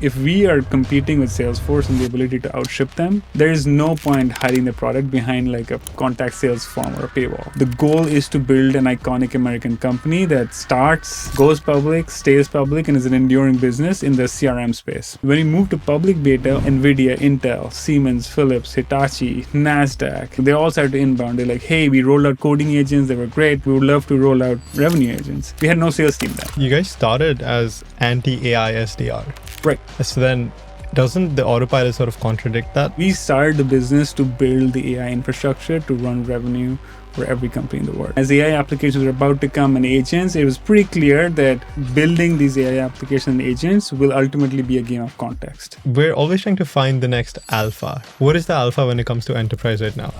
if we are competing with Salesforce and the ability to outship them, there is no point hiding the product behind like a contact sales form or a paywall. The goal is to build an iconic American company that starts, goes public, stays public, and is an enduring business in the CRM space. When we moved to public beta, NVIDIA, Intel, Siemens, Philips, Hitachi, NASDAQ, they all started to inbound. They're like, hey, we rolled out coding agents. They were great. We would love to roll out revenue agents. We had no sales team then. You guys started as anti-AI SDR. Right. So then doesn't the autopilot sort of contradict that? We started the business to build the AI infrastructure to run revenue for every company in the world. As AI applications were about to come and agents, it was pretty clear that building these AI applications and agents will ultimately be a game of context. We're always trying to find the next alpha. What is the alpha when it comes to enterprise right now?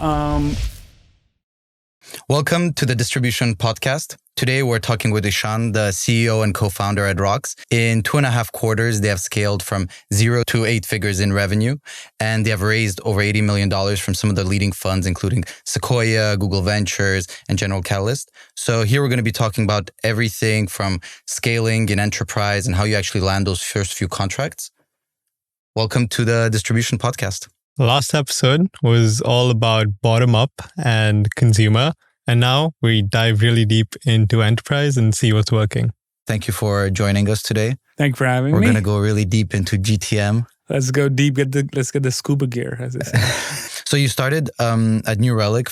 Welcome to the Distribution Podcast. Today, we're talking with Ishan, the CEO and co-founder at Rox. In 2.5 quarters, they have scaled from 0 to 8 figures in revenue, and they have raised over $80 million from some of the leading funds, including Sequoia, Google Ventures, and General Catalyst. So here we're going to be talking about everything from scaling in enterprise and how you actually land those first few contracts. Welcome to the Distribution Podcast. Last episode was all about bottom up and consumer. And now we dive really deep into enterprise and see what's working. Thank you for joining us today. Thank you for having me. We're going to go really deep into GTM. Let's go deep. Let's get the scuba gear, as they say. So you started at New Relic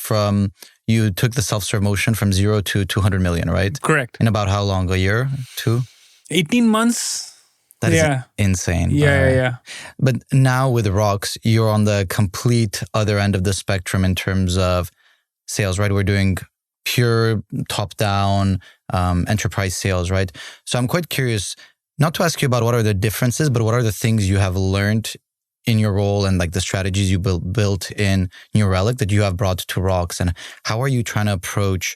you took the self-serve motion from 0 to 200 million, right? Correct. In about how long? A year? 2? 18 months. That is insane. Yeah. But now with Rox, you're on the complete other end of the spectrum in terms of sales, right? We're doing pure top-down enterprise sales, right? So I'm quite curious, not to ask you about what are the differences, but what are the things you have learned in your role and like the strategies you built in New Relic that you have brought to Rox, and how are you trying to approach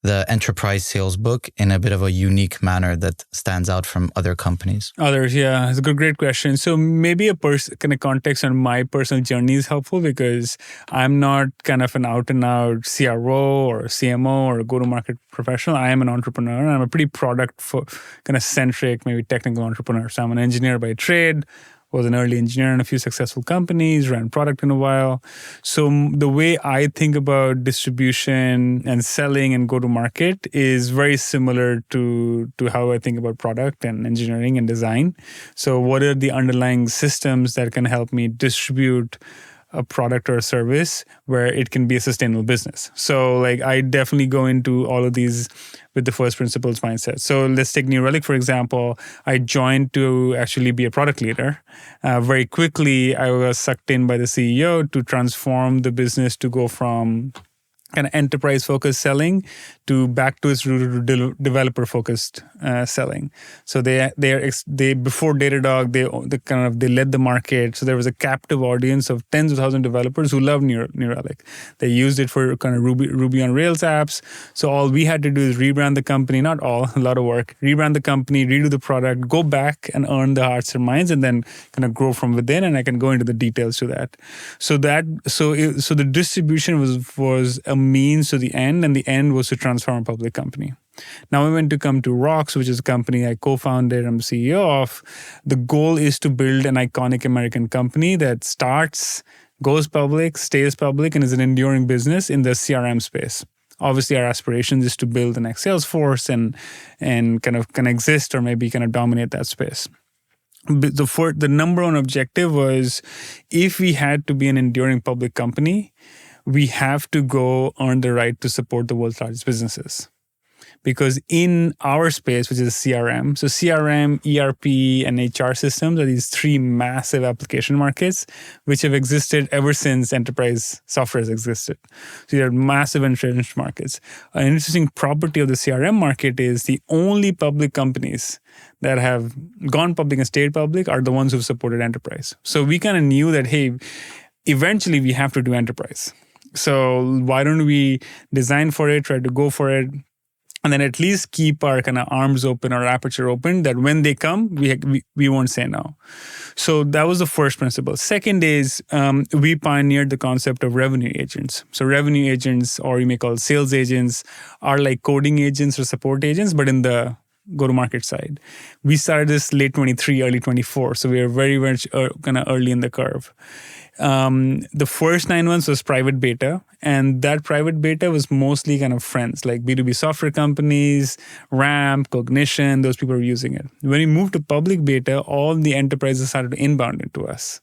the enterprise sales book in a bit of a unique manner that stands out from other companies? Others, yeah. It's a great question. So maybe a kind of context on my personal journey is helpful because I'm not kind of an out-and-out CRO or CMO or a go-to-market professional. I am an entrepreneur, and I'm a pretty kind of centric, maybe technical entrepreneur. So I'm an engineer by trade, was an early engineer in a few successful companies, ran product in a while. So the way I think about distribution and selling and go-to-market is very similar to how I think about product and engineering and design. So what are the underlying systems that can help me distribute a product or a service where it can be a sustainable business? So like I definitely go into all of these with the first principles mindset. So let's take New Relic, for example. I joined to actually be a product leader. Very quickly, I was sucked in by the CEO to transform the business to go from kind of enterprise-focused selling to back to its developer-focused selling. So they before Datadog, they led the market. So there was a captive audience of tens of thousands of developers who loved New Relic. They used it for kind of Ruby on Rails apps. So all we had to do is rebrand the company. Not all, a lot of work. Rebrand the company, redo the product, go back and earn the hearts and minds, and then kind of grow from within. And I can go into the details to that. So the distribution was a means to the end, and the end was to transform a public company. Now, when to come to Rox, which is a company I co-founded, I'm CEO of, the goal is to build an iconic American company that starts, goes public, stays public, and is an enduring business in the CRM space. Obviously, our aspiration is to build the next Salesforce and kind of exist or maybe kind of dominate that space. But the number one objective was, if we had to be an enduring public company, we have to go earn the right to support the world's largest businesses. Because in our space, which is CRM, so CRM, ERP, and HR systems are these three massive application markets which have existed ever since enterprise software has existed. So they're massive entrenched markets. An interesting property of the CRM market is the only public companies that have gone public and stayed public are the ones who've supported enterprise. So we kind of knew that, hey, eventually we have to do enterprise. So why don't we design for it, try to go for it, and then at least keep our kind of arms open or aperture open that when they come, we won't say no. So that was the first principle. Second is we pioneered the concept of revenue agents. So revenue agents, or you may call it sales agents, are like coding agents or support agents, but in the go-to-market side. We started this late 23, early 24. So we were very much kind of early in the curve. The first 9 months was private beta, and that private beta was mostly kind of friends, like B2B software companies, Ramp, Cognition, those people were using it. When we moved to public beta, all the enterprises started to inbound into us.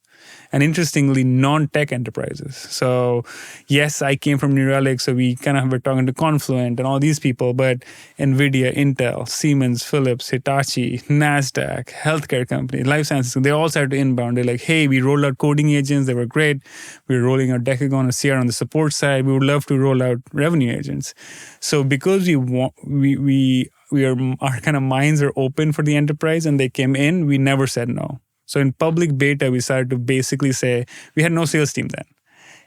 And interestingly, non-tech enterprises. So yes, I came from New Relic, so we kind of were talking to Confluent and all these people, but NVIDIA, Intel, Siemens, Philips, Hitachi, NASDAQ, healthcare companies, life sciences, they all started to inbound. They're like, hey, we rolled out coding agents. They were great. We were rolling out Decagon or CR on the support side. We would love to roll out revenue agents. So because our kind of minds are open for the enterprise and they came in, we never said no. So in public beta, we started to basically say, we had no sales team then.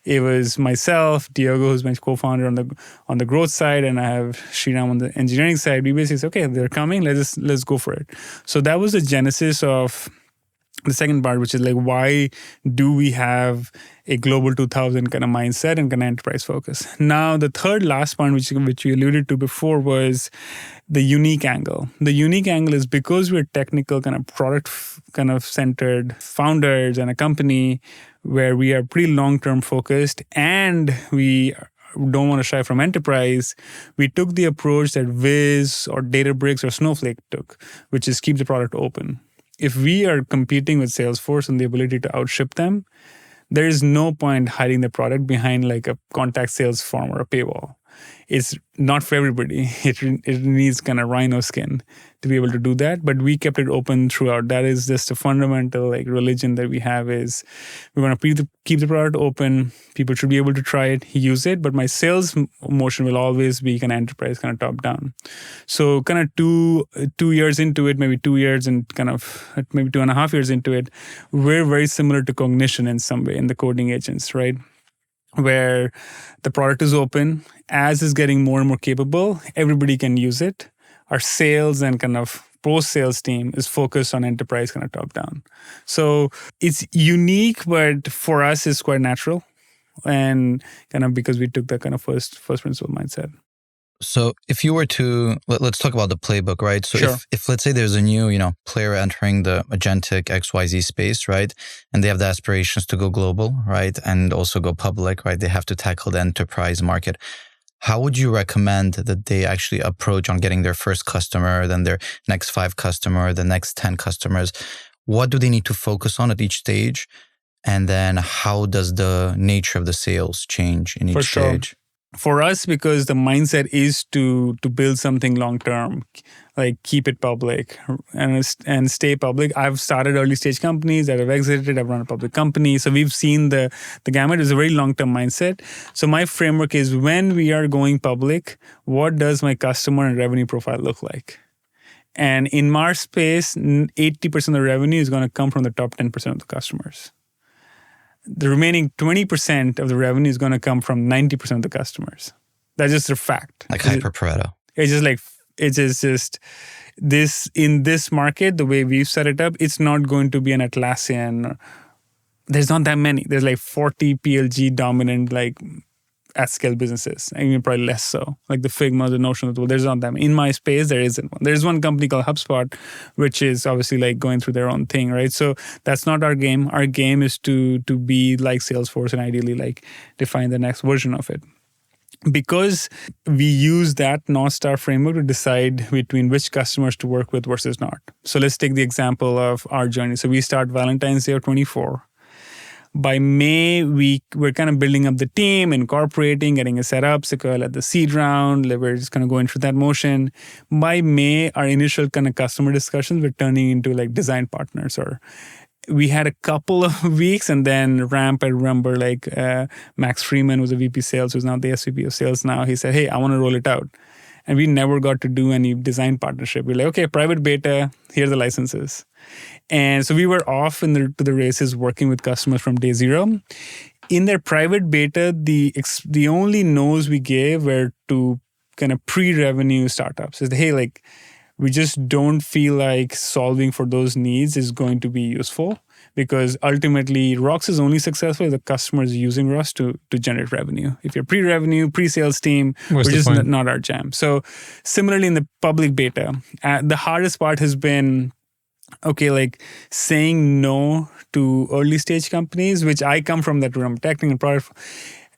It was myself, Diogo, who's my co-founder on the growth side, and I have Sriram on the engineering side. We basically said, okay, they're coming, let's go for it. So that was the genesis of the second part, which is like, why do we have a global 2000 kind of mindset and kind of enterprise focus? Now, the third last point, which you alluded to before, was the unique angle. The unique angle is because we're technical, kind of product kind of centered founders and a company where we are pretty long-term focused and we don't want to shy from enterprise, we took the approach that Wiz or Databricks or Snowflake took, which is keep the product open. If we are competing with Salesforce and the ability to outship them, there is no point hiding the product behind like a contact sales form or a paywall. It's not for everybody. It needs kind of rhino skin to be able to do that. But we kept it open throughout. That is just a fundamental like religion that we have is we want to keep the product open. People should be able to try it, use it. But my sales motion will always be kind of enterprise, kind of top down. So kind of two years into it, maybe 2 years and kind of maybe 2.5 years into it, we're very similar to Cognition in some way in the coding agents, right? Where the product is open, as is getting more and more capable, everybody can use it. Our sales and kind of post-sales team is focused on enterprise kind of top-down. So it's unique, but for us, it's quite natural. And kind of because we took that kind of first principle mindset. So if you were to, let's talk about the playbook, right? So Sure. if let's say there's a new, player entering the agentic XYZ space, right? And they have the aspirations to go global, right? And also go public, right? They have to tackle the enterprise market. How would you recommend that they actually approach on getting their first customer, then their next 5 customer, the next 10 customers? What do they need to focus on at each stage? And then how does the nature of the sales change in each stage? For us, because the mindset is to build something long term, like keep it public and stay public. I've started early stage companies that have exited. I've run a public company, so we've seen the gamut. Is a very long term mindset. So my framework is when we are going public, what does my customer and revenue profile look like? And in our space, 80% of the revenue is going to come from the top 10% of the customers. The remaining 20% of the revenue is going to come from 90% of the customers. That's just a fact. Like hyper Pareto. It's just this in this market, the way we've set it up, it's not going to be an Atlassian. There's not that many. There's like 40 PLG dominant like at scale businesses. I mean, probably less so. Like the Figma, the Notion of the world. There's not that many. In my space, there isn't one. There's one company called HubSpot, which is obviously like going through their own thing, right? So that's not our game. Our game is to be like Salesforce and ideally like define the next version of it. Because we use that North Star framework to decide between which customers to work with versus not. So let's take the example of our journey. So we start Valentine's Day of 24. By May, we're kind of building up the team, incorporating, getting it set up. Sequoia at the seed round, we're just kind of going through that motion. By May, our initial kind of customer discussions were turning into like design partners. Or we had a couple of weeks, and then Ramp, I remember like Max Freeman was a VP sales, who's now the SVP of sales now. He said, hey, I want to roll it out. And we never got to do any design partnership. We're like, okay, private beta, here are the licenses. And so we were off to the races working with customers from day zero. In their private beta, the only no's we gave were to kind of pre-revenue startups. Is hey, like We just don't feel like solving for those needs is going to be useful, because ultimately Rocks is only successful if the customer is using Rocks to generate revenue. If you're pre-revenue, pre-sales team, What's we're the just point? not our jam. So similarly in the public beta, the hardest part has been, okay, like saying no to early stage companies, which I come from that realm, technical and product.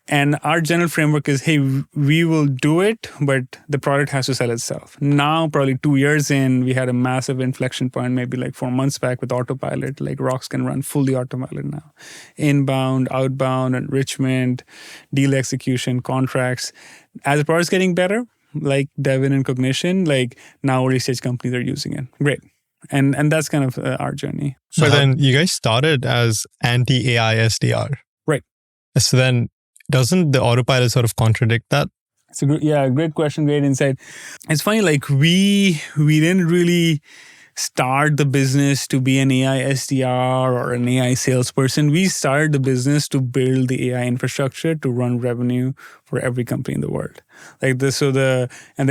And our general framework is, hey, we will do it, but the product has to sell itself. Now, probably 2 years in, we had a massive inflection point, maybe like 4 months back with autopilot. Like Rocks can run fully autopilot now. Inbound, outbound, enrichment, deal execution, contracts. As the product's getting better, like Devin and Cognition, like now early stage companies are using it. Great. And that's kind of our journey. But then you guys started as anti-AI SDR. Right. So then doesn't the autopilot sort of contradict that? It's a great question, great insight. It's funny, like we didn't really start the business to be an AI SDR or an AI salesperson. We started the business to build the AI infrastructure to run revenue for every company in the world. Like this, the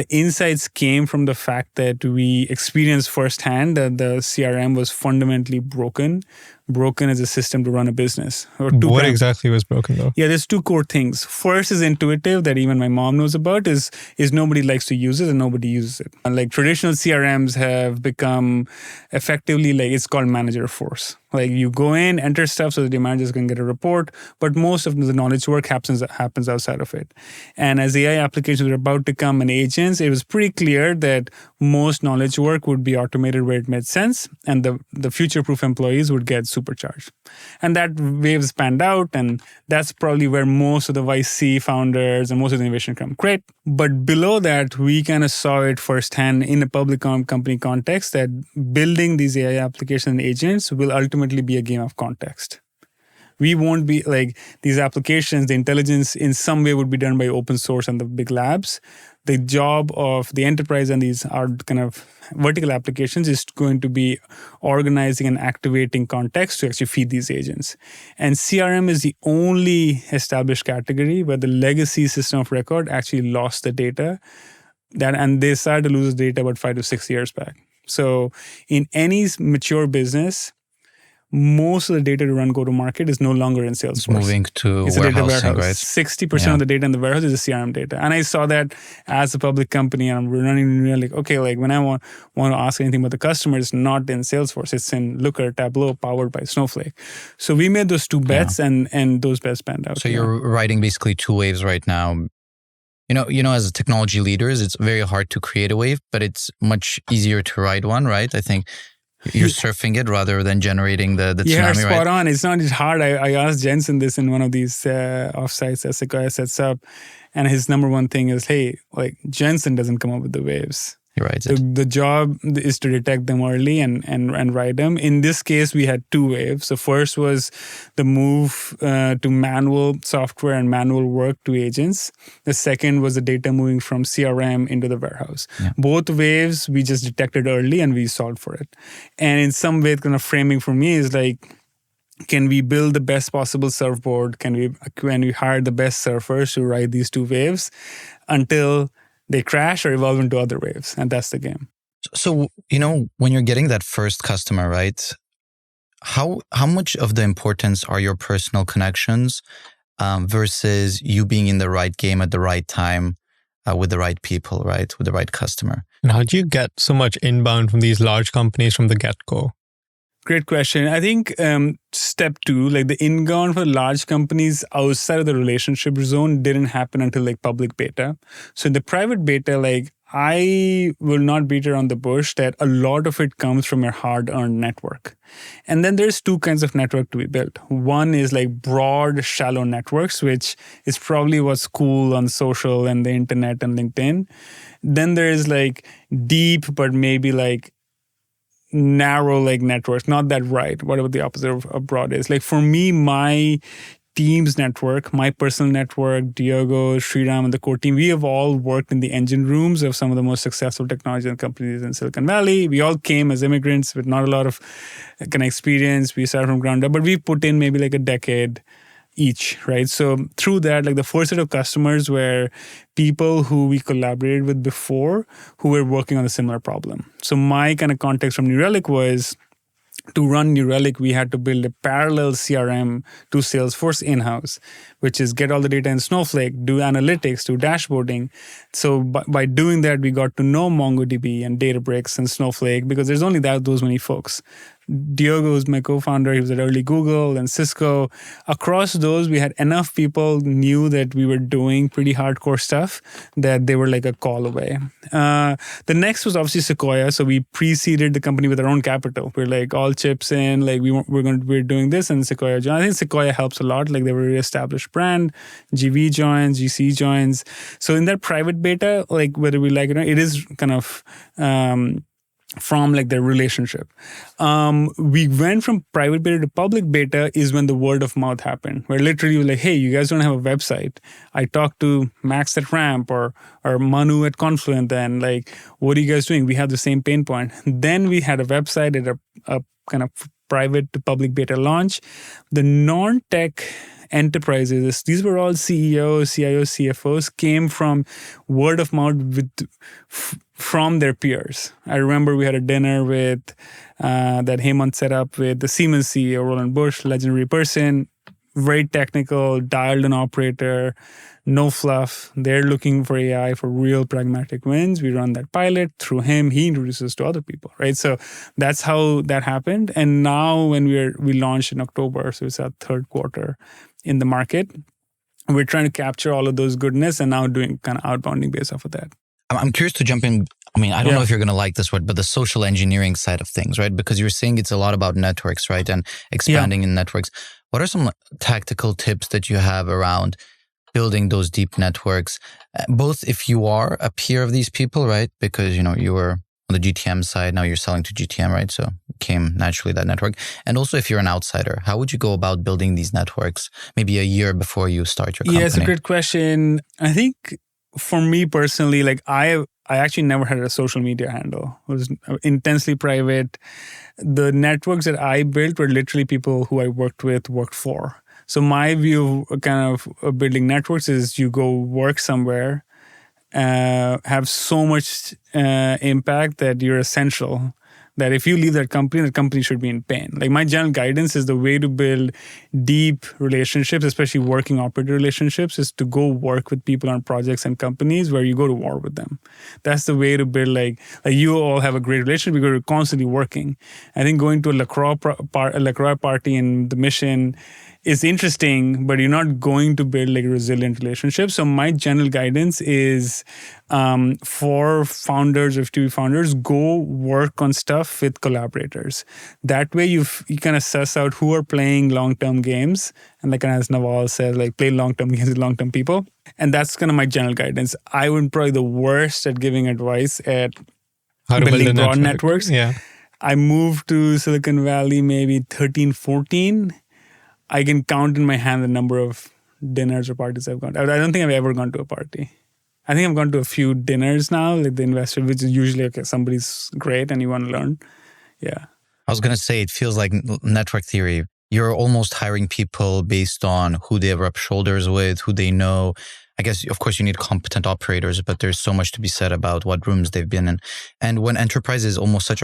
insights came from the fact that we experienced firsthand that the CRM was fundamentally broken as a system to run a business. What exactly was broken though? Yeah, there's two core things. First is intuitive, that even my mom knows about, is nobody likes to use it and nobody uses it. And like traditional CRMs have become effectively, like, it's called manager force. Like you go in, enter stuff so that your managers can get a report, but most of the knowledge work happens outside of it. And as AI applications were about to come and agents, it was pretty clear that most knowledge work would be automated where it made sense, and the future-proof employees would get supercharged. And that waves panned out, and that's probably where most of the YC founders and most of the innovation come. Great. But below that, we kind of saw it firsthand in a public company context that building these AI applications and agents will ultimately be a game of context. We won't be like these applications, the intelligence in some way would be done by open source and the big labs. The job of the enterprise and these are kind of vertical applications is going to be organizing and activating context to actually feed these agents. And CRM is the only established category where the legacy system of record actually lost the data, and they started to lose the data about 5 to 6 years back. So in any mature business, most of the data to run go-to-market is no longer in Salesforce. It's moving to It's a data warehousing, warehouse. right? 60% of the data in the warehouse is the CRM data. And I saw that as a public company, and I'm running like, okay, like when I want to ask anything about the customer, it's not in Salesforce. It's in Looker, Tableau, powered by Snowflake. So we made those two bets, and those bets panned out. So you're riding basically two waves right now. You know, as technology leaders, it's very hard to create a wave, but it's much easier to ride one, right? I think you're surfing it rather than generating the tsunami, yeah, spot right? on. It's not hard. I asked Jensen this in one of these offsites that Sequoia sets up, and his number one thing is, hey, like Jensen doesn't come up with the waves. He rides it. The job is to detect them early and ride them. In this case, we had two waves. The first was the move to manual software and manual work to agents. The second was the data moving from CRM into the warehouse. Yeah. Both waves we just detected early and we solved for it. And in some way, kind of framing for me is like, can we build the best possible surfboard? Can we hire the best surfers to ride these two waves until they crash or evolve into other waves? And that's the game. So, when you're getting that first customer, right? How much of the importance are your personal connections versus you being in the right game at the right time with the right people, right? With the right customer. And how do you get so much inbound from these large companies from the get-go? Great question. I think step 2, like the inbound for large companies outside of the relationship zone didn't happen until like public beta. So in the private beta, like I will not beat around the bush that a lot of it comes from your hard-earned network. And then there's two kinds of network to be built. One is like broad, shallow networks, which is probably what's cool on social and the internet and LinkedIn. Then there's like deep, but maybe like narrow like networks, not that right, whatever the opposite of broad is. Like for me, my team's network, my personal network, Diego, Sriram, and the core team, we have all worked in the engine rooms of some of the most successful technology companies in Silicon Valley. We all came as immigrants with not a lot of kind of experience. We started from ground up, but we put in maybe like a decade each, right? So through that, like the first set of customers were people who we collaborated with before who were working on a similar problem. So my kind of context from New Relic was, to run New Relic, we had to build a parallel CRM to Salesforce in-house, which is get all the data in Snowflake, do analytics, do dashboarding. So by doing that, we got to know MongoDB and Databricks and Snowflake, because there's only those many folks. Diogo, who's my co-founder, he was at early Google and Cisco. Across those, we had enough people knew that we were doing pretty hardcore stuff that they were like a call away. The next was obviously Sequoia. So we preceded the company with our own capital. We're like all chips in, like we're doing this, and Sequoia joined. I think Sequoia helps a lot. Like they were a really established brand. GV joins, GC joins. So in that private beta, like whether we like it or not, it is kind of from like their relationship. We went from private beta to public beta is when the word of mouth happened, where literally like, hey, you guys don't have a website. I talked to Max at Ramp or Manu at Confluent, and like, what are you guys doing? We have the same pain point. Then we had a website at a kind of private to public beta launch. The non-tech enterprises, these were all CEOs, CIOs, CFOs, came from word of mouth from their peers. I remember we had a dinner with that Hemant set up with the Siemens CEO, Roland Busch, legendary person, very technical, dialed-in operator, no fluff. They're looking for AI for real pragmatic wins. We run that pilot through him. He introduces to other people, right? So that's how that happened. And now when we launched in October, so it's our third quarter in the market, we're trying to capture all of those goodness and now doing kind of outbounding based off of that. I'm curious to jump in. I mean, I don't know if you're going to like this word, but the social engineering side of things, right? Because you're saying it's a lot about networks, right? And expanding in networks. What are some tactical tips that you have around building those deep networks? Both if you are a peer of these people, right? Because, you were on the GTM side, now you're selling to GTM, right? So came naturally that network. And also if you're an outsider, how would you go about building these networks maybe a year before you start your company? Yeah, it's a great question. I think for me personally, like I actually never had a social media handle. It was intensely private. The networks that I built were literally people who I worked for. So my view of kind of building networks is you go work somewhere, have so much impact that you're essential, that if you leave that company should be in pain. Like my general guidance is the way to build deep relationships, especially working operator relationships, is to go work with people on projects and companies where you go to war with them. That's the way to build like you all have a great relationship because you're constantly working. I think going to a LaCroix party in the Mission is interesting, but you're not going to build like a resilient relationship. So my general guidance is for founders, or FTP founders, go work on stuff with collaborators. That way you kind of suss out who are playing long-term games. And like as Naval says, like play long-term games with long-term people. And that's kind of my general guidance. I would probably the worst at giving advice at how to building build a broad network. networks. Yeah. I moved to Silicon Valley maybe 13, 14. I can count in my hand the number of dinners or parties I've gone to. I don't think I've ever gone to a party. I think I've gone to a few dinners now, like the investor, which is usually, okay, somebody's great and you want to learn. Yeah. I was going to say, it feels like network theory. You're almost hiring people based on who they rub shoulders with, who they know. I guess, of course, you need competent operators, but there's so much to be said about what rooms they've been in. And when enterprise sales is almost such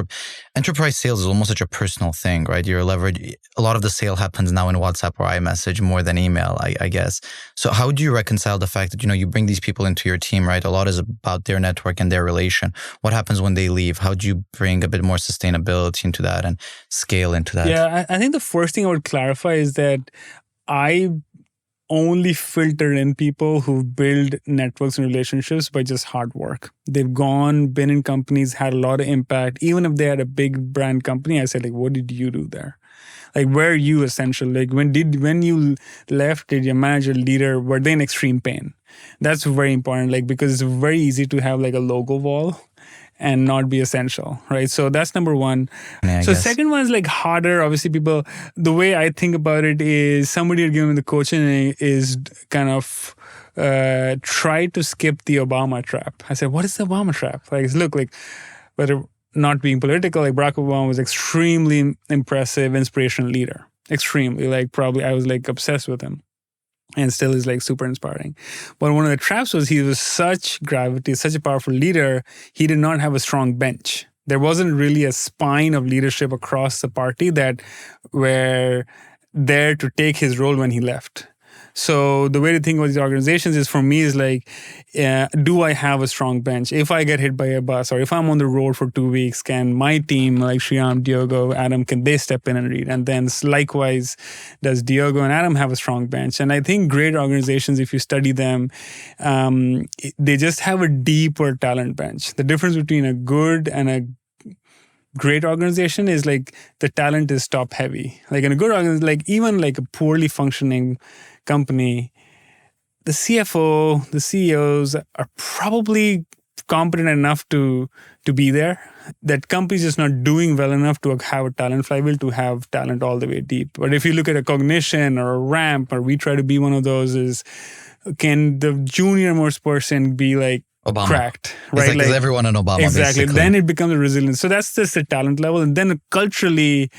a personal thing, right? You're leverage. A lot of the sale happens now in WhatsApp or iMessage more than email, I guess. So how do you reconcile the fact that, you bring these people into your team, right? A lot is about their network and their relation. What happens when they leave? How do you bring a bit more sustainability into that and scale into that? Yeah, I think the first thing I would clarify is that I only filter in people who build networks and relationships by just hard work. They've been in companies, had a lot of impact. Even if they had a big brand company, I said, like, what did you do there? Like, where are you essential? Like, when you left, did your manager, leader, were they in extreme pain? That's very important, like, because it's very easy to have like a logo wall and not be essential, right? So that's number one. Yeah, so second one is like harder. Obviously, people, the way I think about it is somebody giving me the coaching is kind of try to skip the Obama trap. I said, what is the Obama trap? Like, look, like, whether not being political, like Barack Obama was extremely impressive, inspirational leader. Extremely, like probably I was like obsessed with him. and still is like super inspiring. But one of the traps was he was such gravity, such a powerful leader. He did not have a strong bench. There wasn't really a spine of leadership across the party that were there to take his role when he left. So the way to think about these organizations is, for me, is like, do I have a strong bench? If I get hit by a bus, or if I'm on the road for 2 weeks, can my team, like Shyam, Diogo, Adam, can they step in and lead? And then likewise, does Diogo and Adam have a strong bench? And I think great organizations, if you study them, they just have a deeper talent bench. The difference between a good and a great organization is like the talent is top heavy. Like in a good organization, like even like a poorly functioning company, the CFO, the CEOs are probably competent enough to be there. That company's just not doing well enough to have a talent flywheel, to have talent all the way deep. But if you look at a Cognition or a Ramp, or we try to be one of those, is can the junior most person be like Obama. Cracked, right? Like everyone in Obama, exactly. basically. Then it becomes a resilience. So that's just the talent level. And then culturally,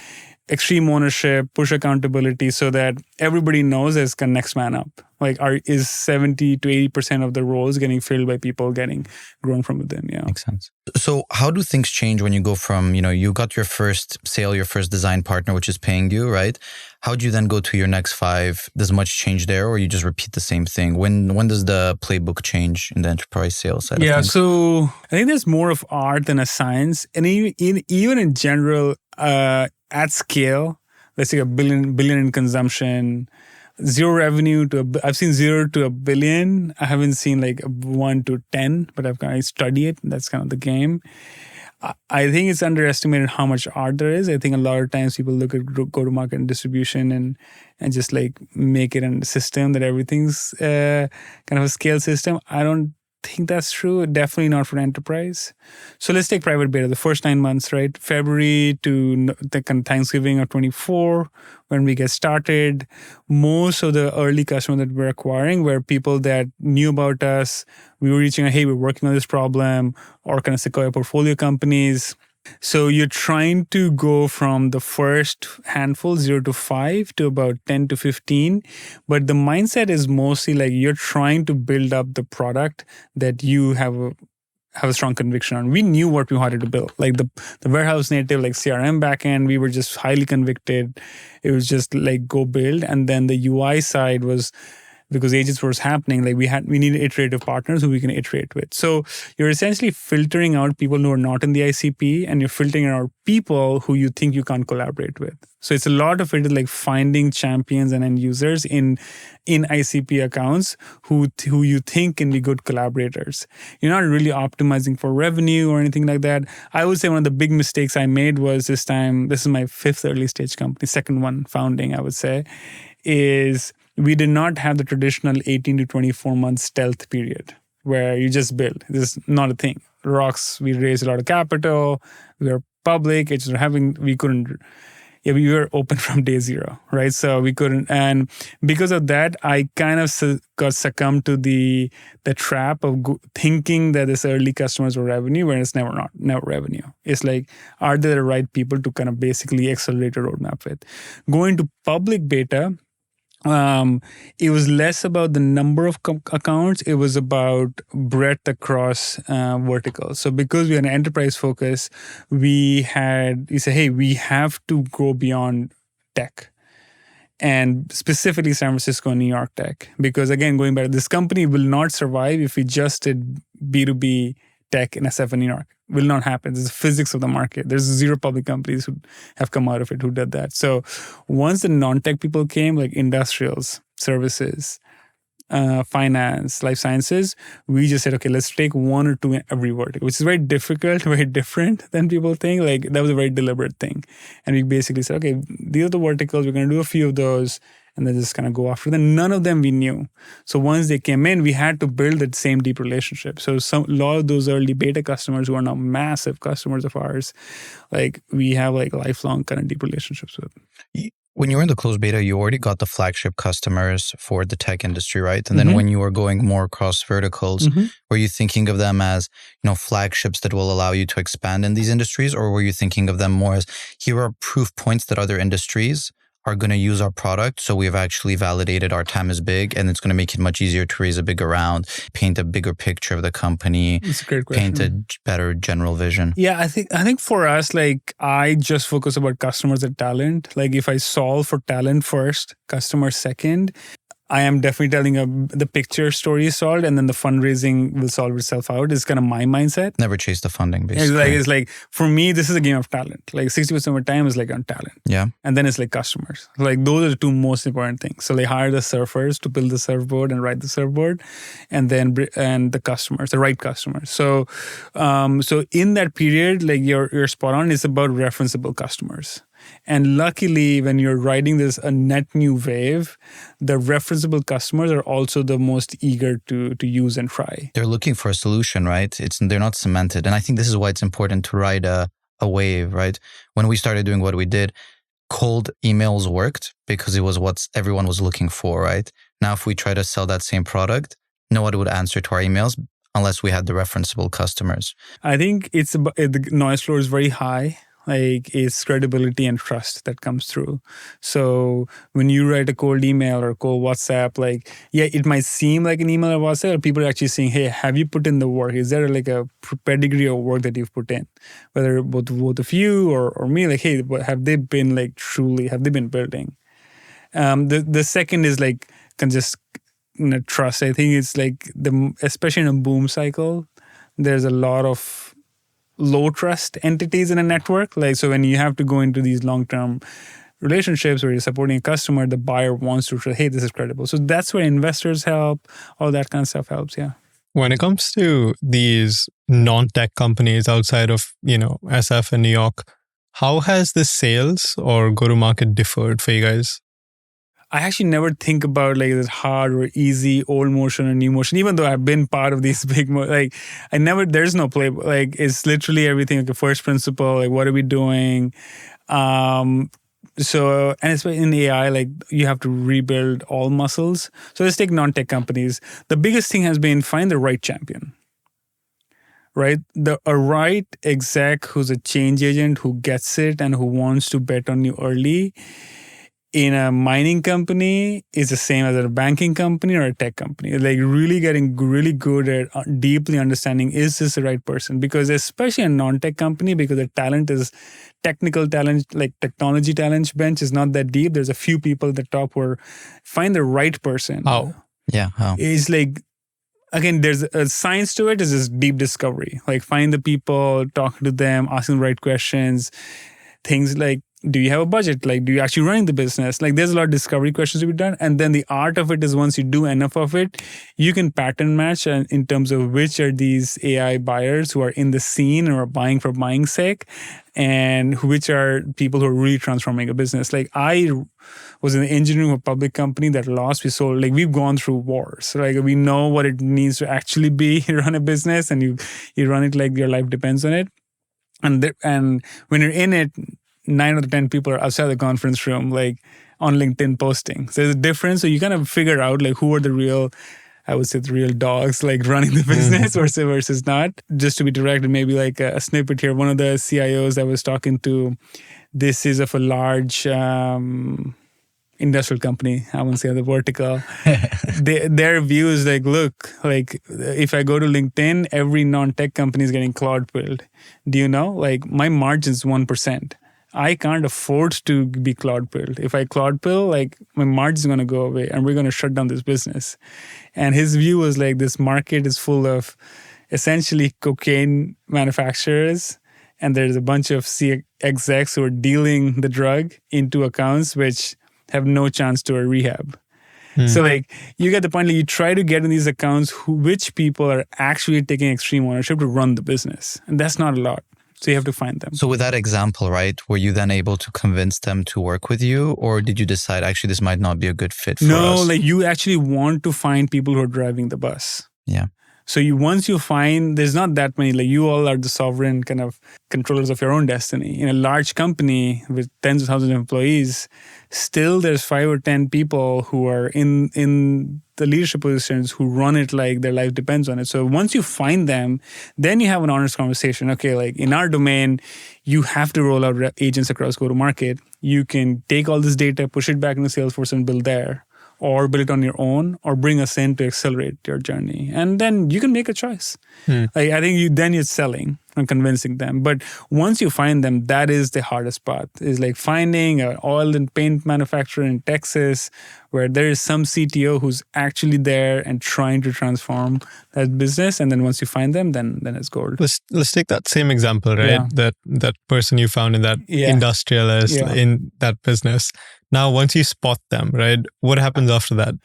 extreme ownership, push accountability, so that everybody knows there's a next man up. Like, is 70 to 80% of the roles getting filled by people getting grown from within? Yeah, makes sense. So how do things change when you go from, you got your first sale, your first design partner, which is paying you, right? How do you then go to your next 5? Does much change there, or you just repeat the same thing? When does the playbook change in the enterprise sales side of things? So I think there's more of art than a science. And even in general, at scale, let's say a billion in consumption, zero revenue I've seen 0 to $1 billion. I haven't seen like 1 to 10, but I study it. That's kind of the game. I think it's underestimated how much art there is. I think a lot of times people look at go-to-market and distribution and just like make it a system that everything's kind of a scale system. I don't think that's true. Definitely not for enterprise. So let's take private beta, the first 9 months, right? February to the Thanksgiving of 24, when we get started. Most of the early customers that we're acquiring were people that knew about us. We were reaching out, hey, we're working on this problem, or kind of Sequoia portfolio companies. So you're trying to go from the first handful, 0 to 5, to about 10 to 15. But the mindset is mostly like you're trying to build up the product that you have a strong conviction on. We knew what we wanted to build. Like the warehouse native, like CRM backend, we were just highly convicted. It was just like go build. And then the UI side was, because agents was happening, like we needed iterative partners who we can iterate with. So you're essentially filtering out people who are not in the ICP, and you're filtering out people who you think you can't collaborate with. So it's a lot of it is like finding champions and end users in ICP accounts who you think can be good collaborators. You're not really optimizing for revenue or anything like that. I would say one of the big mistakes I made was this is my 5th early stage company, second one founding, I would say, is we did not have the traditional 18 to 24 month stealth period where you just build. This is not a thing. Rocks, we raised a lot of capital. We were public. We were open from day 0, right? So we couldn't. And because of that, I kind of got succumbed to the trap of thinking that this early customers were revenue, when it's never revenue. It's like, are they the right people to kind of basically accelerate a roadmap with? Going to public beta, it was less about the number of accounts. It was about breadth across verticals. So because we had an enterprise focus, we said, hey, we have to go beyond tech, and specifically San Francisco and New York tech. Because again, going back, this company will not survive if we just did B2B tech in SF in New York. Will not happen. This is the physics of the market. There's 0 public companies who have come out of it who did that. So once the non-tech people came, like industrials, services, finance, life sciences, we just said, okay, let's take 1 or 2 in every vertical, which is very difficult, very different than people think. Like that was a very deliberate thing. And we basically said, okay, these are the verticals. We're going to do a few of those, and then just kind of go after them. None of them we knew. So once they came in, we had to build that same deep relationship. So a lot of those early beta customers who are now massive customers of ours, like we have like lifelong kind of deep relationships with. When you were in the closed beta, you already got the flagship customers for the tech industry, right? And then when you were going more across verticals, were you thinking of them as, flagships that will allow you to expand in these industries? Or were you thinking of them more as, here are proof points that other industries are going to use our product. So we've actually validated our TAM is big, and it's going to make it much easier to raise a bigger round, paint a bigger picture of the company, It's a great question. paint a better general vision. Yeah, I think for us, like I just focus about customers and talent. Like if I solve for talent first, customer second, I am definitely telling the picture story is solved, and then the fundraising will solve itself out. Is kind of my mindset. Never chase the funding, basically. It's like for me, this is a game of talent. Like 60% of my time is like on talent. Yeah. And then it's like customers. Like those are the two most important things. So they hire the surfers to build the surfboard and ride the surfboard, and then the customers, the right customers. So so in that period, like you're spot on. It's about referenceable customers. And luckily, when you're riding a net new wave, the referenceable customers are also the most eager to use and try. They're looking for a solution, right? They're not cemented. And I think this is why it's important to ride a wave, right? When we started doing what we did, cold emails worked because it was what everyone was looking for, right? Now, if we try to sell that same product, no one would answer to our emails unless we had the referenceable customers. I think the noise floor is very high. Like it's credibility and trust that comes through. So when you write a cold email or cold WhatsApp, like, yeah, it might seem like an email or WhatsApp, or people are actually saying, hey, have you put in the work? Is there like a pedigree of work that you've put in? Whether both of you or me, like, hey, have they been building? The second is like, just trust. I think it's like especially in a boom cycle, there's a lot of low trust entities in a network. Like, so when you have to go into these long-term relationships where you're supporting a customer, the buyer wants to say, hey, this is credible. So that's where investors help. All that kind of stuff helps. Yeah. When it comes to these non-tech companies outside of, SF and New York, how has the sales or go-to-market differed for you guys? I actually never think about like this hard or easy, old motion or new motion, even though I've been part of these big, there's no playbook. Like it's literally everything, like the first principle, like what are we doing? So, and especially in AI, like you have to rebuild all muscles. So let's take non-tech companies. The biggest thing has been find the right champion, right? A right exec who's a change agent, who gets it and who wants to bet on you early. In a mining company is the same as a banking company or a tech company. Like really getting really good at deeply understanding, is this the right person? Because especially a non-tech company, because the talent is technical talent, like technology talent bench is not that deep. There's a few people at the top where find the right person. How? Yeah, how? It's like, again, there's a science to it. Is this deep discovery. Like find the people, talk to them, asking the right questions. Things like, do you have a budget? Like, do you actually running the business? Like, there's a lot of discovery questions to be done. And then the art of it is once you do enough of it, you can pattern match in terms of which are these AI buyers who are in the scene or are buying for buying sake, and which are people who are really transforming a business. Like, I was in the engineering of a public company that lost. We sold, like, we've gone through wars. Like, we know what it needs to actually be run a business, and you run it like your life depends on it. And when you're in it, 9 out of 10 people are outside the conference room, like on LinkedIn posting. So there's a difference. So you kind of figure out like who are the real dogs, like running the business versus not. Just to be direct, and maybe like a snippet here. One of the CIOs I was talking to, this is of a large industrial company. I won't say the vertical. Their view is like, look, like if I go to LinkedIn, every non-tech company is getting cloud built. Do you know? Like my margin's 1%. I can't afford to be cloud built. If I cloud build, like my margin's going to go away and we're going to shut down this business. And his view was like this market is full of essentially cocaine manufacturers, and there's a bunch of execs who are dealing the drug into accounts which have no chance to a rehab. So like you get the point, like you try to get in these accounts which people are actually taking extreme ownership to run the business. And that's not a lot. So you have to find them. So with that example, right, were you then able to convince them to work with you, or did you decide actually this might not be a good fit for us? No, like you actually want to find people who are driving the bus. Yeah. So once you find there's not that many, like you all are the sovereign kind of controllers of your own destiny. In a large company with tens of thousands of employees, still there's 5 or 10 people who are in the leadership positions who run it like their life depends on it. So once you find them, then you have an honest conversation. Okay, like in our domain, you have to roll out agents across go-to-market. You can take all this data, push it back into Salesforce and build there, or build it on your own, or bring us in to accelerate your journey. And then you can make a choice. Like, I think then you're selling and convincing them. But once you find them, that is the hardest part. Is like finding an oil and paint manufacturer in Texas where there is some CTO who's actually there and trying to transform that business. And then once you find them, then it's gold. Let's take that same example, right? Yeah. That person you found in that industrialist in that business. Now, once you spot them, right, what happens after that?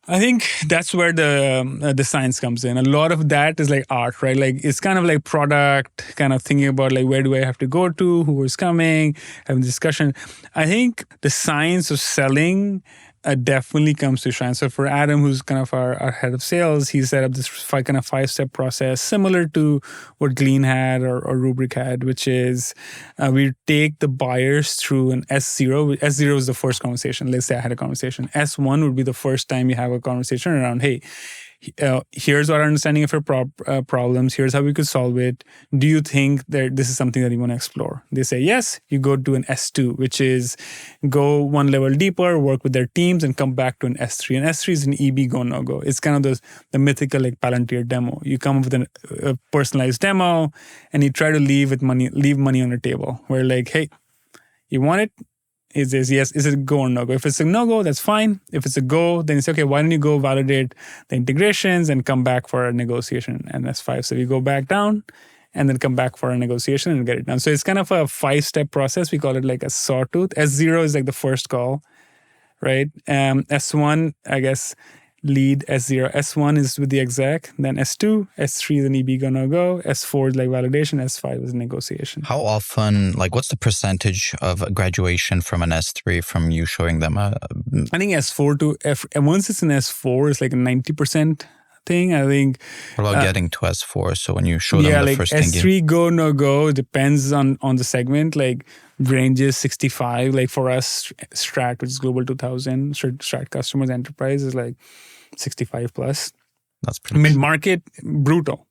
I think that's where the science comes in. A lot of that is like art, right? Like it's kind of like product, kind of thinking about like where do I have to go to, who is coming, having discussion. I think the science of selling definitely comes to shine. So for Adam, who's kind of our head of sales, he set up this 5-step process similar to what Glean had or Rubrik had, which is we take the buyers through an S0. S0 is the first conversation. Let's say I had a conversation. S1 would be the first time you have a conversation around, hey, here's our understanding of your problems. Here's how we could solve it. Do you think that this is something that you want to explore? They say yes. You go to an S2, which is go one level deeper, work with their teams, and come back to an S3. And S3 is an EB go no go. It's kind of the mythical like Palantir demo. You come up with a personalized demo, and you try to leave money on the table. Where like, hey, you want it? Is this yes? Is it a go or no go? If it's a no go, that's fine. If it's a go, then it's okay. Why don't you go validate the integrations and come back for a negotiation? And that's 5. So we go back down and then come back for a negotiation and get it done. So it's kind of a 5-step process. We call it like a sawtooth. S0 is like the first call, right? S1, I guess, lead S0. S1 is with the exec, then S2, S3 is an EB go no go, S4 is like validation, S5 is negotiation. How often, like what's the percentage of graduation from an S3 from you showing them I think S4 to F, once it's an S4, it's like a 90% thing. I think. What about getting to S4? So when you show them the like first S3 thing, go no go depends on the segment. Like ranges 65. Like for us, Strat, which is Global 2000, Strat customers, enterprise is like 65 plus. That's pretty mid-market, brutal.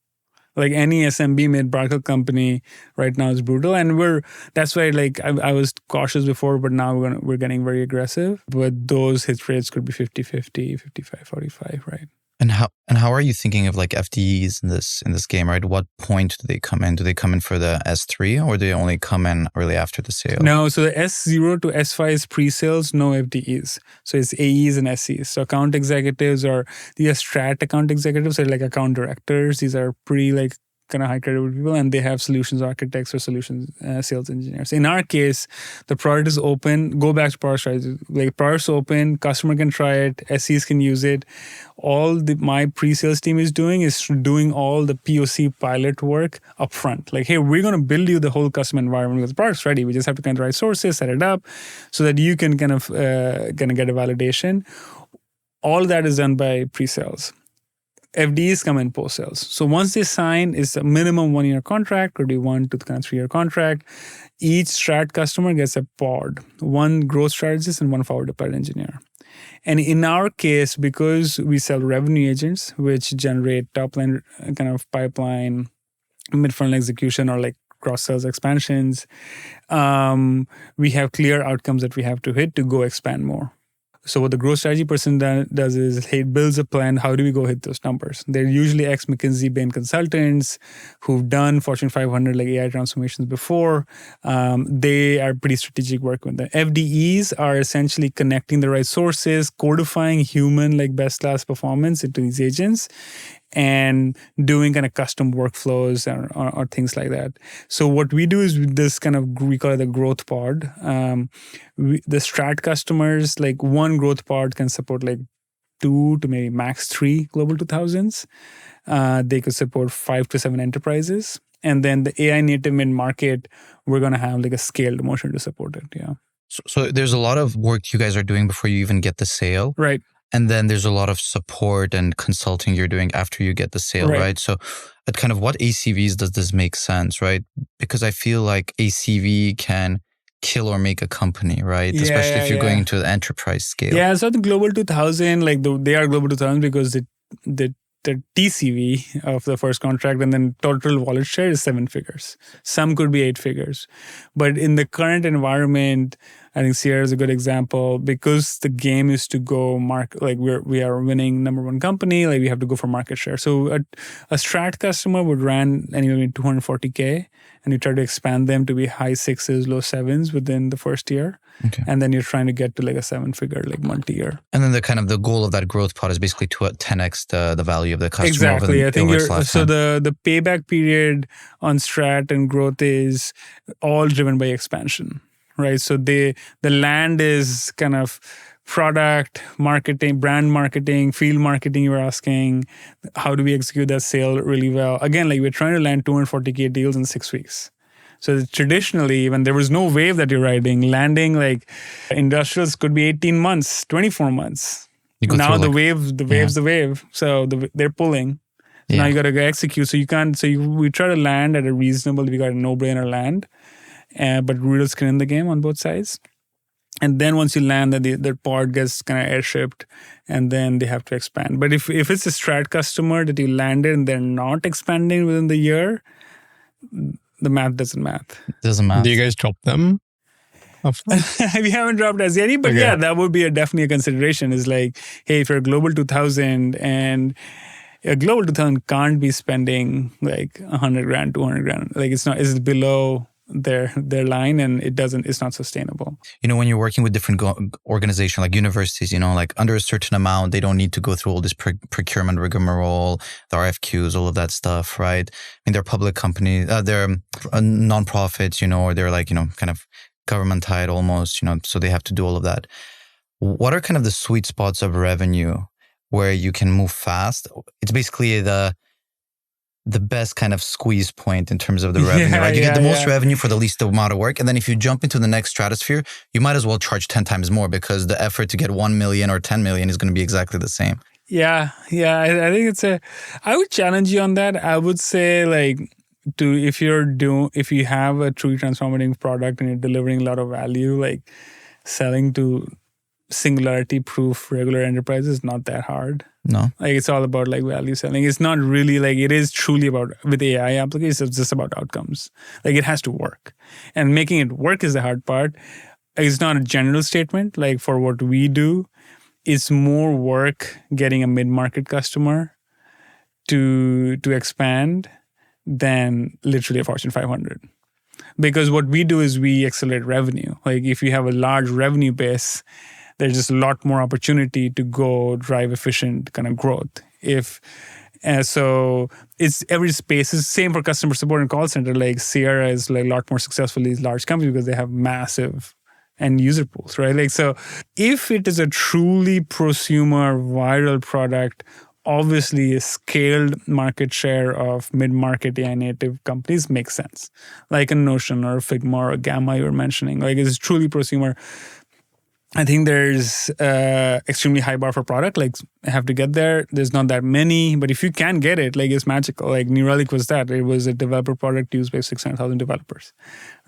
Like any SMB mid-market company right now is brutal. And that's why like I was cautious before, but now we're getting very aggressive. But those hit rates could be 50-50, 55-45, right? And how are you thinking of like FDEs in this game, right? What point do they come in? Do they come in for the S3 or do they only come in early after the sale? No, so the S0 to S5 is pre-sales, no FDEs. So it's AEs and SEs. So account executives these are strat account executives or like account directors. These are pretty like kind of high credible people, and they have solutions architects or solutions sales engineers. In our case, the product is open. Go back to product strategy. Like product's open, customer can try it, SEs can use it. All my pre-sales team is doing all the POC pilot work upfront. Like, hey, we're going to build you the whole custom environment with the product's ready. We just have to kind of write sources, set it up, so that you can kind of get a validation. All that is done by pre-sales. FDs come in post-sales. So once they sign, it's a minimum 1-year contract, could be 1 to kind of 3-year contract. Each strat customer gets a pod, 1 growth strategist and 1 forward-deployed engineer. And in our case, because we sell revenue agents, which generate top-line kind of pipeline, mid-funnel execution, or like cross-sales expansions, we have clear outcomes that we have to hit to go expand more. So what the growth strategy person does is, hey, builds a plan. How do we go hit those numbers? They're usually ex-McKinsey, Bain consultants who've done Fortune 500 like AI transformations before. They are pretty strategic work with them. FDEs are essentially connecting the right sources, codifying human like best class performance into these agents, and doing kind of custom workflows or things like that. So what we do is this kind of, we call it the growth pod. The strat customers, like 1 growth pod can support like 2 to maybe max 3 global 2000s. They could support 5 to 7 enterprises. And then the AI native mid-market, we're going to have like a scaled motion to support it. Yeah. So there's a lot of work you guys are doing before you even get the sale. Right. And then there's a lot of support and consulting you're doing after you get the sale, right? So at kind of what ACVs does this make sense, right? Because I feel like ACV can kill or make a company, right? Especially if you're going into the enterprise scale. Yeah, so the Global 2000, like they are Global 2000 because the TCV of the first contract and then total wallet share is 7 figures. Some could be 8 figures. But in the current environment, I think Sierra is a good example because the game is to go like we are winning number one company, like we have to go for market share. So a strat customer would run anywhere between 240K and you try to expand them to be high 6s, low 7s within the first year. Okay. And then you're trying to get to like a 7-figure, like multi-year. And then the goal of that growth pod is basically to 10x the value of the customer. Exactly. I think so the payback period on strat and growth is all driven by expansion, right? So the land is kind of product marketing, brand marketing, field marketing. You were asking, how do we execute that sale really well? Again, like we're trying to land 240K deals in 6 weeks. So traditionally, when there was no wave that you're riding, landing like industrials could be 18 months, 24 months. Now the wave. So they're pulling. So now you got to go execute. So you can't. We try to land at a reasonable. We got a no-brainer land, but real skin in the game on both sides. And then once you land, their pod gets kind of airshiped, and then they have to expand. But if it's a strat customer that you landed and they're not expanding within the year, the math doesn't math. Doesn't matter. Do you guys drop them? We haven't dropped as yet, but yeah, that would be definitely a consideration. Is like, hey, if you're a Global 2000 and a Global 2000 can't be spending like 100 grand, 200 grand. Like it's below their line and it's not sustainable. When you're working with different organizations like universities, like under a certain amount, they don't need to go through all this procurement rigmarole, the RFQs, all of that stuff, right? I mean, they're public companies, they're non-profits, or they're like, kind of government tied almost, so they have to do all of that. What are kind of the sweet spots of revenue where you can move fast? It's basically the best kind of squeeze point in terms of the revenue, right? You get the most revenue for the least amount of work. And then if you jump into the next stratosphere, you might as well charge 10 times more because the effort to get 1 million or 10 million is going to be exactly the same. Yeah. I think I would challenge you on that. I would say like, if you have a truly transformative product and you're delivering a lot of value, like selling to singularity proof regular enterprise is not that hard. No. Like it's all about like value selling. It's not really like it is truly about with AI applications, it's just about outcomes. Like it has to work. And making it work is the hard part. It's not a general statement. Like for what we do, it's more work getting a mid-market customer to expand than literally a Fortune 500. Because what we do is we accelerate revenue. Like if you have a large revenue base, there's just a lot more opportunity to go drive efficient kind of growth. So it's every space is same for customer support and call center. Like Sierra is like a lot more successful in these large companies because they have massive end user pools, right? Like so, if it is a truly prosumer viral product, obviously a scaled market share of mid-market AI native companies makes sense. Like a Notion or a Figma or a Gamma you were mentioning. Like it's truly prosumer. I think there's extremely high bar for product. Like I have to get there. There's not that many, but if you can get it, like it's magical. Like New Relic was that. It was a developer product used by 600,000 developers,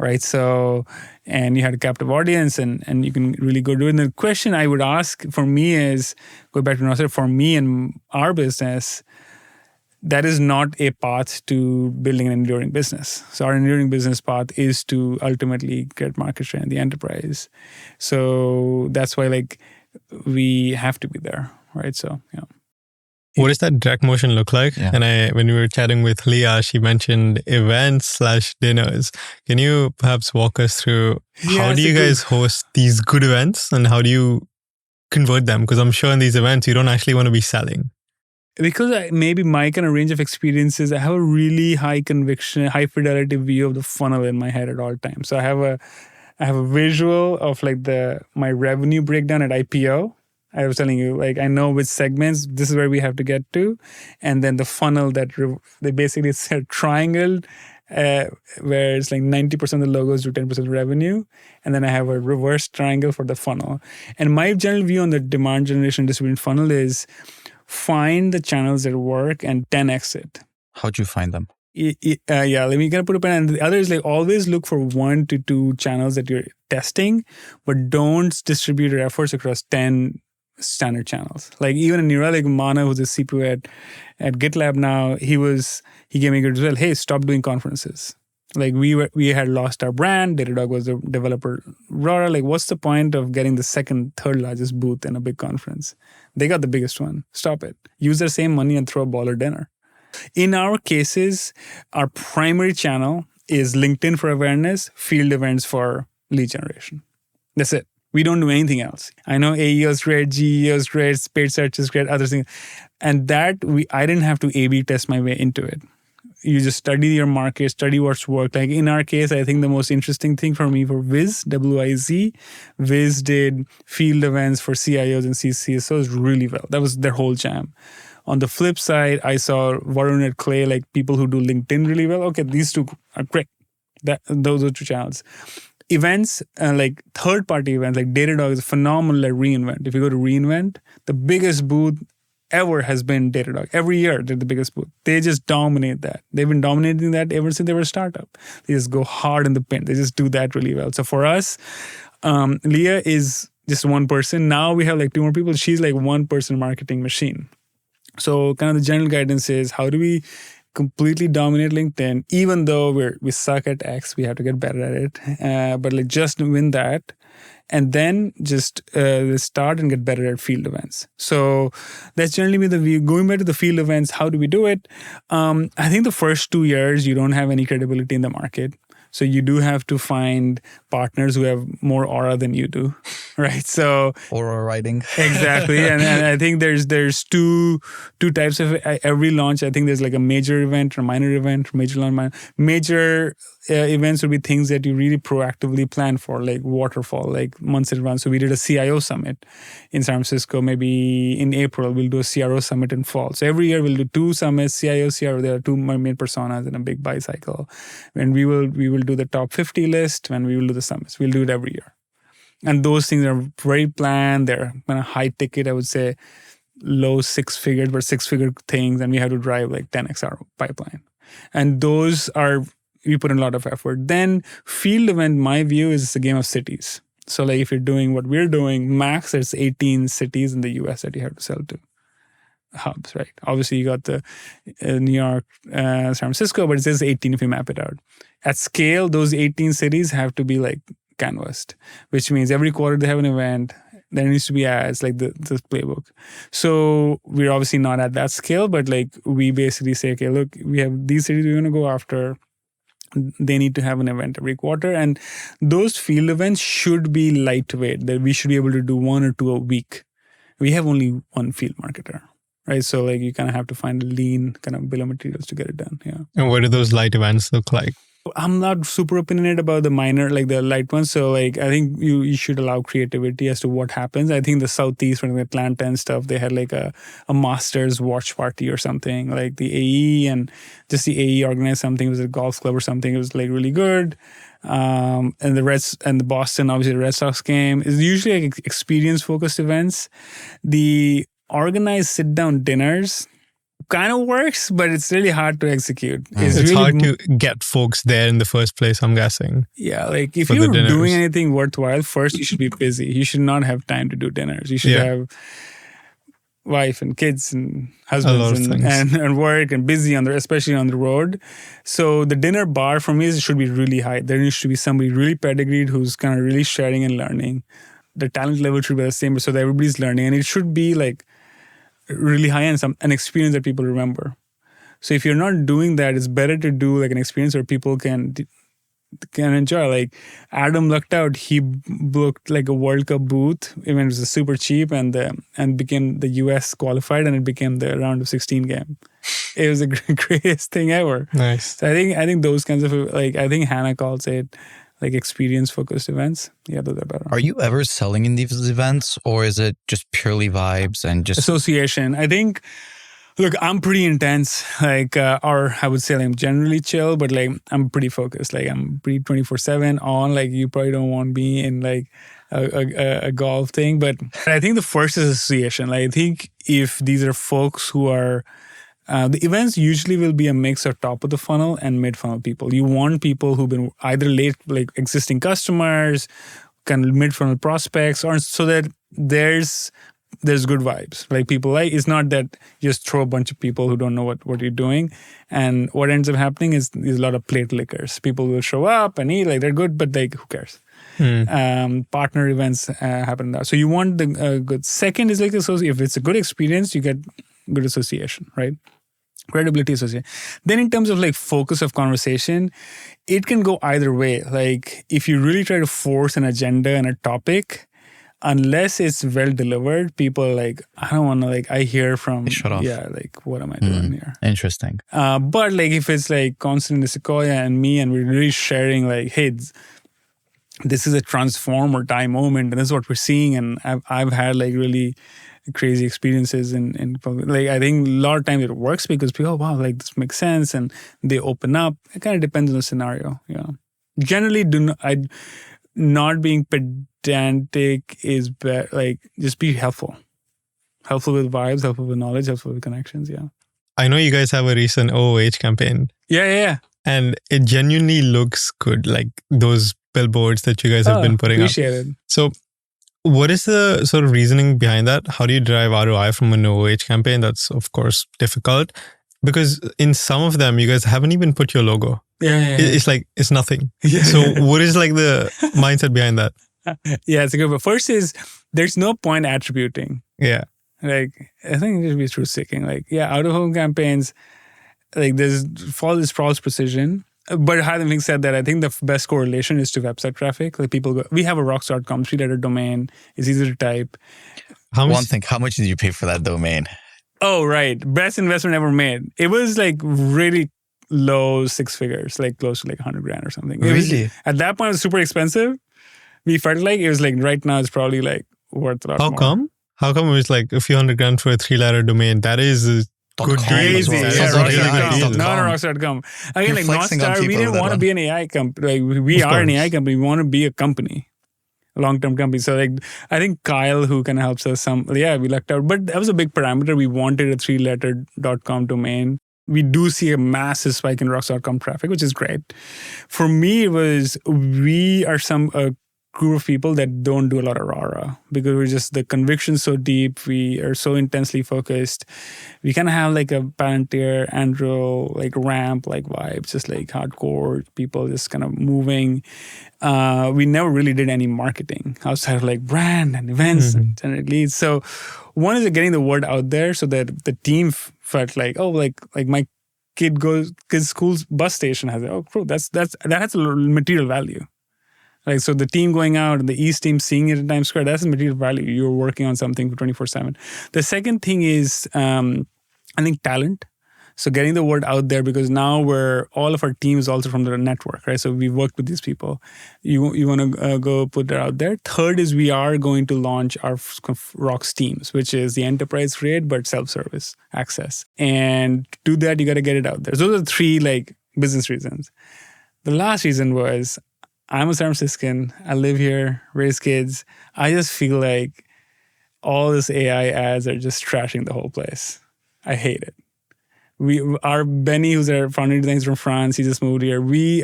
right? So, and you had a captive audience and you can really go do it. And the question I would ask for me is, go back to Nasser, for me and our business, that is not a path to building an enduring business. So our enduring business path is to ultimately get market share in the enterprise. So that's why like we have to be there, right? So, yeah. What does that direct motion look like? Yeah. And when we were chatting with Leah, she mentioned events/dinners. Can you perhaps walk us through how do you guys host these good events and how do you convert them? Because I'm sure in these events, you don't actually want to be selling. Because maybe my kind of range of experiences, I have a really high conviction, high fidelity view of the funnel in my head at all times. So I have a visual of like my revenue breakdown at IPO. I was telling you, like I know which segments, this is where we have to get to. And then the funnel that they basically said triangle where it's like 90% of the logos do 10% revenue. And then I have a reverse triangle for the funnel. And my general view on the demand generation distributed funnel is find the channels that work and 10x it. How'd you find them? Yeah, let me kind of put a pen. And the other is like always look for 1 to 2 channels that you're testing, but don't distribute your efforts across 10 standard channels. Like even in Relic, Mana, who's a CPO at GitLab now, he gave me a good result. Hey, stop doing conferences. Like we had lost our brand. Datadog was the developer. Aurora, like what's the point of getting the second, third largest booth in a big conference? They got the biggest one. Stop it. Use their same money and throw a baller dinner. In our cases, our primary channel is LinkedIn for awareness, field events for lead generation. That's it. We don't do anything else. I know AEO is great, GEO is great, paid search is great, other things. And that I didn't have to A/B test my way into it. You just study your market, study what's worked. Like in our case, I think the most interesting thing for me for Wiz, W-I-Z, Wiz did field events for CIOs and CCSOs really well. That was their whole jam. On the flip side, I saw Varun at Clay, like people who do LinkedIn really well. Okay, these two are great. Those are 2 channels. Events, like third-party events, like Datadog is phenomenal at reInvent. If you go to reInvent, the biggest booth ever has been Datadog. Every year, they're the biggest booth. They just dominate that. They've been dominating that ever since they were a startup. They just go hard in the paint. They just do that really well. So for us, Leah is just one person. Now we have like 2 more people. She's like 1-person marketing machine. So kind of the general guidance is how do we completely dominate LinkedIn, even though we suck at X, we have to get better at it. But like just win that. And then just start and get better at field events. So that's generally the view. Going back to the field events, how do we do it? I think the first 2 years, you don't have any credibility in the market. So you do have to find partners who have more aura than you do, right? So aura writing. Exactly. And I think there's two types of every launch. I think there's like a major event or minor event, major launch, minor. Major events would be things that you really proactively plan for, like waterfall, like months in advance. So we did a CIO summit in San Francisco. Maybe in April, we'll do a CRO summit in fall. So every year we'll do 2 summits, CIO, CRO. There are 2 main personas in a big bicycle. And we will do the top 50 list when we will do the summits. We'll do it every year. And those things are very planned. They're kind of high ticket, I would say, low 6 figures, but 6-figure things. And we have to drive like 10x our pipeline. And those are, we put in a lot of effort. Then field event, my view is it's a game of cities. So like if you're doing what we're doing, max, there's 18 cities in the US that you have to sell to. Hubs, right? Obviously, you got the New York, San Francisco, but it says 18 if you map it out. At scale, those 18 cities have to be like canvassed, which means every quarter they have an event. There needs to be ads, like the playbook. So we're obviously not at that scale, but like we basically say, okay, look, we have these cities we're going to go after. They need to have an event every quarter. And those field events should be lightweight, that we should be able to do 1 or 2 a week. We have only 1 field marketer. Right, so like you kind of have to find a lean kind of bill of materials to get it done. Yeah. And what do those light events look like? I'm not super opinionated about the minor, like the light ones. So like I think you should allow creativity as to what happens. I think the Southeast, from Atlanta and stuff, they had like a master's watch party or something. Like the AE and just the AE organized something. It was a golf club or something. It was like really good. And the Reds and the Boston, obviously the Red Sox game is usually like experience focused events. The organized sit-down dinners kind of works, but it's really hard to execute. It's really hard to get folks there in the first place, I'm guessing. Yeah, like if you're doing anything worthwhile, first you should be busy. You should not have time to do dinners. You should have wife and kids and husbands and work and busy especially on the road. So the dinner bar for me should be really high. There needs to be somebody really pedigreed who's kind of really sharing and learning. The talent level should be the same so that everybody's learning, and it should be like really high end, an experience that people remember. So if you're not doing that, it's better to do like an experience where people can enjoy. Like Adam lucked out; he booked like a World Cup booth. It was super cheap, and became the US qualified, and it became the round of 16 game. It was the greatest thing ever. Nice. So I think those kinds of like I think Hannah calls it like experience-focused events. Yeah, those are better. Are you ever selling in these events, or is it just purely vibes and just... Association. I think Look, I'm pretty intense, or I would say I'm generally chill, but like I'm pretty focused. Like I'm pretty 24/7 on. Like you probably don't want me in like a golf thing, but I think the first is association. Like I think if these are folks who are the events usually will be a mix of top of the funnel and mid funnel people. You want people who've been either late, like existing customers, kind of mid funnel prospects, or so that there's good vibes. Like people like, it's not that you just throw a bunch of people who don't know what you're doing. And what ends up happening is a lot of plate lickers. People will show up and eat, like they're good, but like who cares? Partner events happen there. So you want the good. Second is like if it's a good experience, you get good association, right? Credibility association. Then in terms of like focus of conversation, it can go either way. Like if you really try to force an agenda and a topic, unless it's well delivered, people are like, I don't want to, like, I hear from, shut off. Yeah, like, what am I doing here? Interesting. But like if it's like constant in the Sequoia and me, and we're really sharing like, hey, this is a transform or die moment, and this is what we're seeing. And I've had like really crazy experiences in public. Like I think a lot of times it works because people, oh wow, like this makes sense, and they open up. It kind of depends on the scenario. Yeah. Generally, not being pedantic is better. Like just be helpful with vibes, helpful with knowledge, helpful with connections. Yeah. I know you guys have a recent OOH campaign. Yeah. And it genuinely looks good. Like those billboards that you guys have been putting appreciate up. It. So what is the sort of reasoning behind that? How do you drive ROI from an OOH campaign? That's of course difficult because in some of them, you guys haven't even put your logo. Yeah. It's like, it's nothing. Yeah. So what is like the mindset behind that? Yeah, it's a good one. First is there's no point attributing. Yeah. Like, I think it should be truth seeking. Like, yeah, out of home campaigns, like there's false precision. But having said that, I think the best correlation is to website traffic. Like people go, we have a rocks.com 3-letter domain. It's easy to type. One thing, how much did you pay for that domain? Oh, right. Best investment ever made. It was like really low 6 figures, like close to like 100 grand or something. Really? At that point, it was super expensive. We felt like it was like right now it's probably like worth a lot more. How come it was like a few $100,000 for a 3-letter domain? That is a good deal. Crazy. Yeah, Rocks.com. No, Rocks.com. Again, like North Star, we didn't want to be an AI company. Like we are an AI company. We want to be a company, a long-term company. So like, I think Kyle, who kind of helps us we lucked out. But that was a big parameter. We wanted a 3-letter.com domain. We do see a massive spike in Rocks.com traffic, which is great. For me, it was, we are a group of people that don't do a lot of rah-rah because we're just, the conviction's so deep. We are so intensely focused. We kind of have like a Palantir, Andrew, like ramp, like vibes, just like hardcore people just kind of moving. We never really did any marketing outside of like brand and events and generate leads. So one is getting the word out there so that the team felt like, oh, like my kid's school's bus station has it. Oh, cool. That has a material value. Like, so the team going out and the East team seeing it in Times Square, that's a material value. You're working on something for 24/7. The second thing is, I think talent. So getting the word out there because now all of our team is also from the network, right? So we worked with these people. You want to go put that out there. Third is we are going to launch our Rocks teams, which is the enterprise grade, but self-service access. And to do that, you got to get it out there. So those are 3 like business reasons. The last reason was, I'm a San Franciscan. I live here, raise kids. I just feel like all this AI ads are just trashing the whole place. I hate it. Our Benny, who's our founder, he's from France. He just moved here. We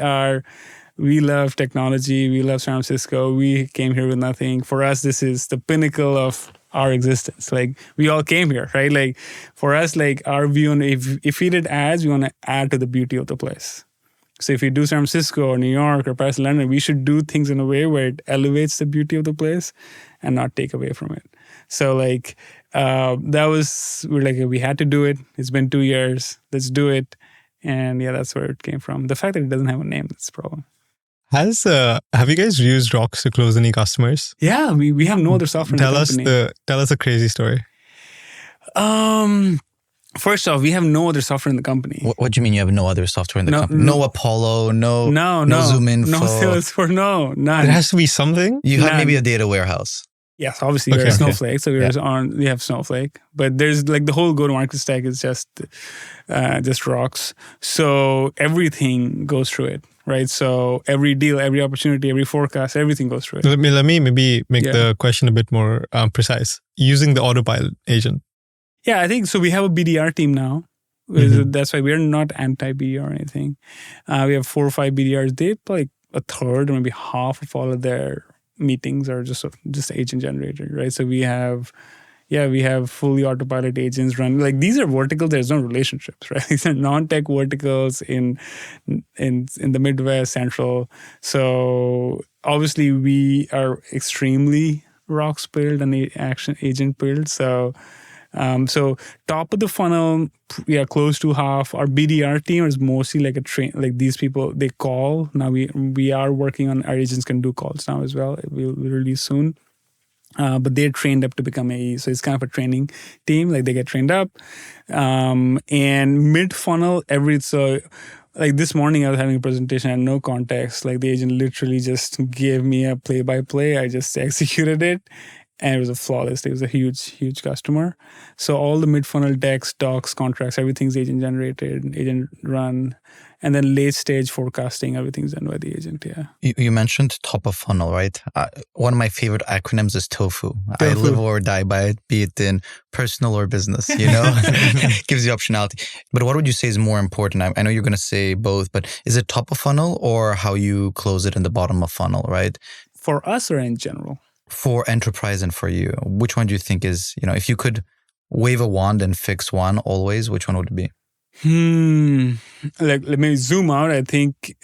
love technology. We love San Francisco. We came here with nothing. For us, this is the pinnacle of our existence. Like we all came here, right? Like for us, like our view on if we did ads, we want to add to the beauty of the place. So if we do San Francisco or New York or Paris, London, we should do things in a way where it elevates the beauty of the place and not take away from it. So like we're like, we had to do it. It's been 2 years. Let's do it. And yeah, that's where it came from. The fact that it doesn't have a name, that's a problem. Have you guys used Rocks to close any customers? Yeah, we have no other software in the company. Tell us a crazy story. First off, we have no other software in the company. What do you mean you have no other software in the company? No Apollo, no Zoom Info. No Salesforce, no, none. There has to be something. You have maybe a data warehouse. Yes, obviously we're Snowflake, so we have Snowflake, but there's like the whole go-to-market stack is just rocks. So everything goes through it, right? So every deal, every opportunity, every forecast, everything goes through it. Let me maybe make the question a bit more precise. Using the autopilot agent. Yeah, I think so. We have a BDR team now. That's why we're not anti-BDR or anything. We have 4 or 5 BDRs. They like a third or maybe half of all of their meetings are just agent generated, right? So we have fully autopilot agents run. Like these are verticals. There's no relationships, right? These are non-tech verticals in the Midwest, Central. So obviously we are extremely rocks build and action agent build. So top of the funnel, close to half. Our BDR team is mostly like like these people, they call. Now we are working on, our agents can do calls now as well. We'll release soon. But they're trained up to become AE. So it's kind of a training team. Like they get trained up. And mid-funnel, like this morning I was having a presentation, I had no context. Like the agent literally just gave me a play-by-play. I just executed it. And it was a flawless. It was a huge customer. So all the mid-funnel decks, docs, contracts, everything's agent generated, agent run. And then late stage forecasting, everything's done by the agent. Yeah. You mentioned top of funnel, right? One of my favorite acronyms is TOFU. I live or die by it, be it in personal or business, you know? Gives you optionality. But what would you say is more important? I know you're going to say both, but is it top of funnel or how you close it in the bottom of funnel, right? For us or in general? For enterprise and for you, which one do you think is, if you could wave a wand and fix one always, which one would it be? Like, let me zoom out. I think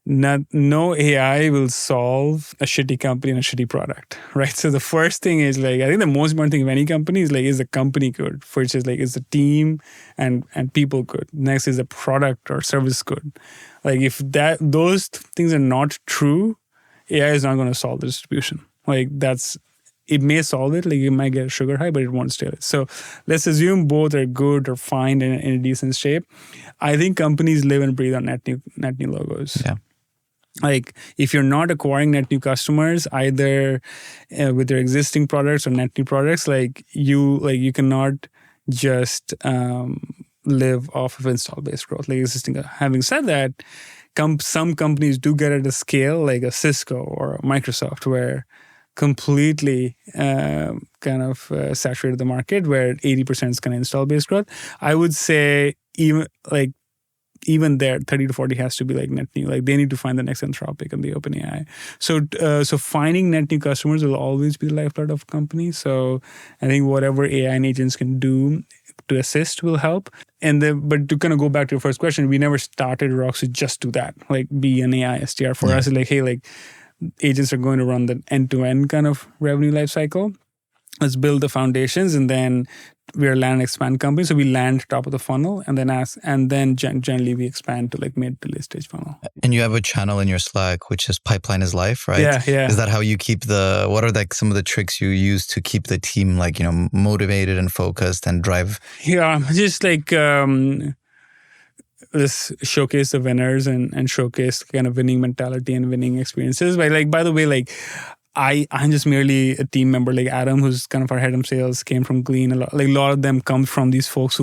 no AI will solve a shitty company and a shitty product, right? So the first thing is like, I think the most important thing of any company is like, is the company good? First is like, is the team and people good? Next is the product or service good? Like if those things are not true, AI is not going to solve the distribution. Like it may solve it, like you might get a sugar high, but it won't steal it. So let's assume both are good or fine in a decent shape. I think companies live and breathe on net new logos. Yeah. Like if you're not acquiring net new customers, either with your existing products or net new products, you cannot just live off of install-based growth, like existing. Having said that, some companies do get at a scale like a Cisco or a Microsoft where completely saturated the market where 80% is kind of install-based growth. I would say even there, 30 to 40 has to be like net new. Like they need to find the next Anthropic and the OpenAI. So finding net new customers will always be the lifeblood of a company. So I think whatever AI and agents can do to assist will help. But to kind of go back to your first question, we never started Rocks to just do that, like be an AI SDR. For us, it's like, hey, like agents are going to run the end-to-end kind of revenue lifecycle. Let's build the foundations, and then we're a land and expand company. So we land top of the funnel, and then generally we expand to like mid to late stage funnel. And you have a channel in your Slack, which is Pipeline is Life, right? Yeah. Is that how you keep what are like some of the tricks you use to keep the team like, motivated and focused and drive? Yeah, just like let's showcase the winners and showcase kind of winning mentality and winning experiences. But like, by the way, like I'm just merely a team member. Like Adam, who's kind of our head of sales, came from Glean. A lot of them come from these folks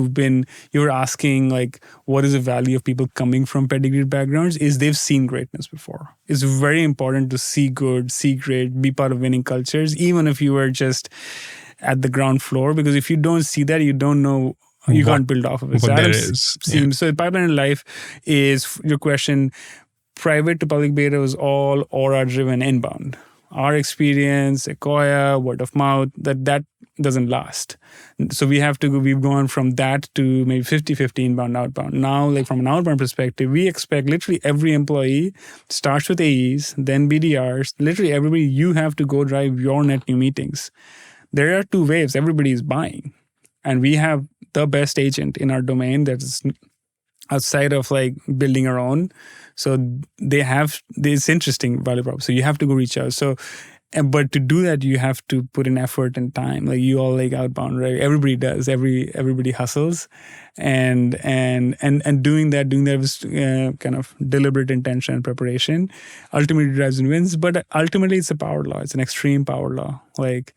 you're asking like, what is the value of people coming from pedigreed backgrounds? Is they've seen greatness before. It's very important to see good, see great, be part of winning cultures, even if you were just at the ground floor, because if you don't see that, you don't know, you can't build off of it. So Pipeline Life is your question. Private to public beta was all aura driven inbound. Our experience, Sequoia, word of mouth, that doesn't last. So we've gone from that to maybe 50-50 inbound, outbound. Now, like from an outbound perspective, we expect literally every employee starts with AEs, then BDRs, literally everybody, you have to go drive your net new meetings. There are 2 waves, everybody is buying. And we have the best agent in our domain that's outside of like building our own. So they have this interesting value prop. So you have to go reach out. So but to do that, you have to put in effort and time. Like you all like outbound, right? Everybody does. Everybody hustles, and doing that was kind of deliberate intention and preparation. Ultimately drives and wins, but ultimately it's a power law. It's an extreme power law. Like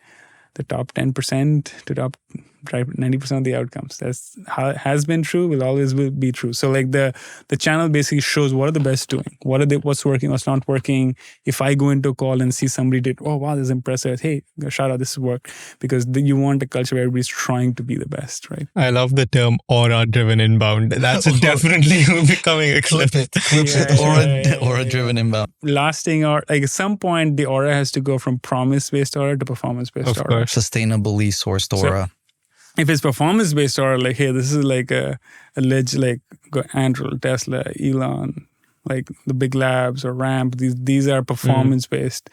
the top 10% to top drive 90% of the outcomes. That's how it has been true, will always be true. So like the channel basically shows what are the best doing, what's working, what's not working. If I go into a call and see somebody did, oh wow, this is impressive. Hey, shout out, this is work, because you want a culture where everybody's trying to be the best, right? I love the term aura-driven inbound. That's definitely becoming a clip. Aura-driven inbound. Lasting, or like at some point, the aura has to go from promise-based aura to performance-based aura. Sustainably sourced aura. If it's performance-based aura, like, hey, this is like a ledge, like Andrew, Tesla, Elon, like the big labs or Ramp. These are performance-based.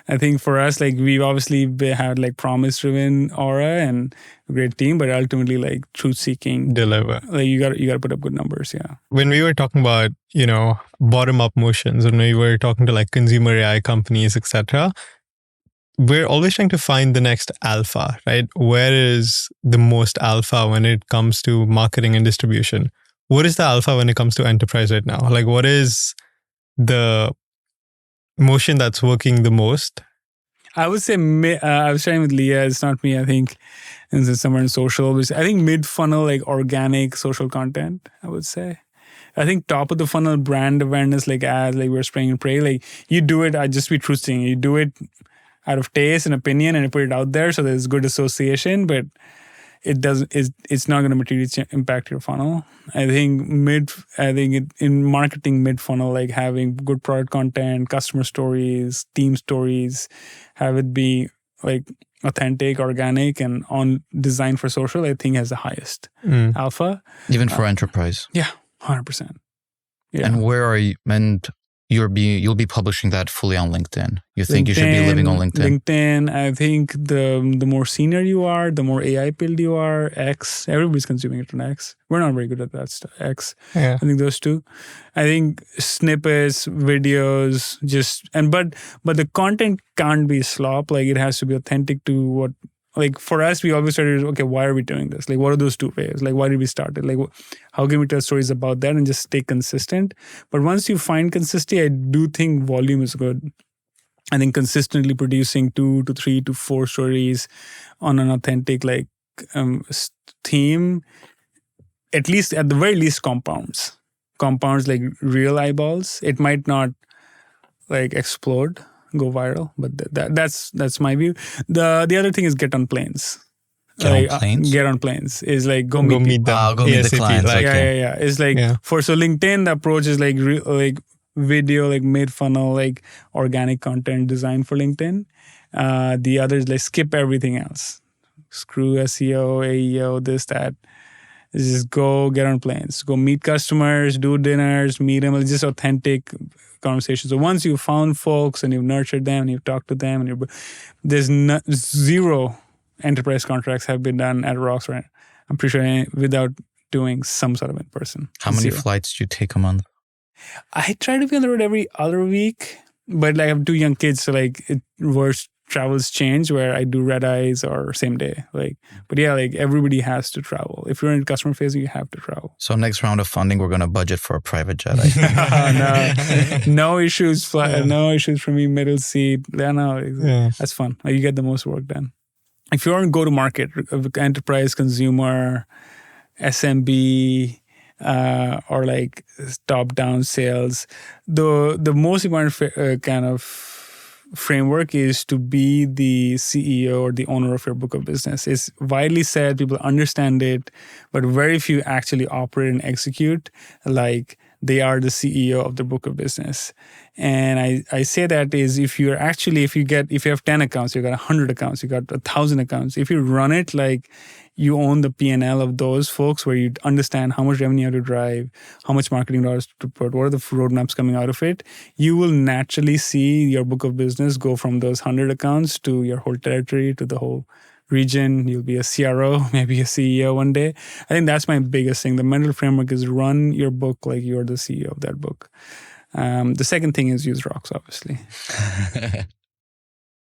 I think for us, like we've obviously had like promise-driven aura and a great team, but ultimately like truth-seeking. Deliver. Like you got to put up good numbers, yeah. When we were talking about, bottom-up motions, when we were talking to like consumer AI companies, etc., we're always trying to find the next alpha, right? Where is the most alpha when it comes to marketing and distribution? What is the alpha when it comes to enterprise right now? Like, what is the motion that's working the most? I would say, I was sharing with Leah, it's not me, I think, it's somewhere in social. I think mid-funnel, like organic social content, I would say. I think top of the funnel brand awareness, like ads, like we're spraying and pray, like you do it, I just be truth-seeking. You do it out of taste and opinion and you put it out there, so there's good association, but it's not going to materially impact your funnel. I think in marketing mid-funnel, like having good product content, customer stories, team stories, have it be like authentic, organic, and on design for social, I think has the highest alpha. Even for enterprise. Yeah, 100%. Yeah. And where are you? And you'll be publishing that fully on LinkedIn. You think you should be living on LinkedIn? LinkedIn, I think the more senior you are, the more AI pilled you are. X, everybody's consuming it on X. We're not very good at that stuff. X, yeah. I think those two. I think snippets, videos, but the content can't be slop. Like it has to be authentic to what. Like for us, we always started, okay, why are we doing this? Like, what are those two ways? Like, why did we start it? Like, how can we tell stories about that and just stay consistent? But once you find consistency, I do think volume is good. I think consistently producing 2 to 3 to 4 stories on an authentic like theme, at the very least compounds like real eyeballs. It might not like explode, go viral, but that's my view. The other thing is get on planes. Get on planes is like go meet them. Go meet the clients. Like, yeah. It's like so LinkedIn, the approach is like video, like mid funnel, like organic content design for LinkedIn. The other is like skip everything else. Screw SEO, AEO, this, that. It's just go get on planes, go meet customers, do dinners, meet them. It's just authentic conversation. So once you've found folks and you've nurtured them and you've talked to them, and there's zero enterprise contracts have been done at Rocks, right? I'm pretty sure without doing some sort of in person. How many flights do you take a month? I try to be on the road every other week, but like I have 2 young kids, so like travels change where I do red eyes or same day. Like, but yeah, like everybody has to travel. If you're in customer facing, you have to travel. So next round of funding, we're going to budget for a private jet. No issues. No issues for me. Middle seat. That's fun. Like, you get the most work done. If you're in go-to-market, enterprise, consumer, SMB, or like top-down sales, the most important kind of framework is to be the CEO or the owner of your book of business. It's widely said, people understand it, but very few actually operate and execute like they are the CEO of the book of business. And I say that is if you have 10 accounts, you got 100 accounts, you got 1,000 accounts. If you run it like you own the P&L of those folks, where you understand how much revenue you have to drive, how much marketing dollars to put, what are the roadmaps coming out of it, you will naturally see your book of business go from those 100 accounts to your whole territory, to the whole region. You'll be a CRO, maybe a CEO one day. I think that's my biggest thing. The mental framework is run your book like you're the CEO of that book. The second thing is use Rocks, obviously.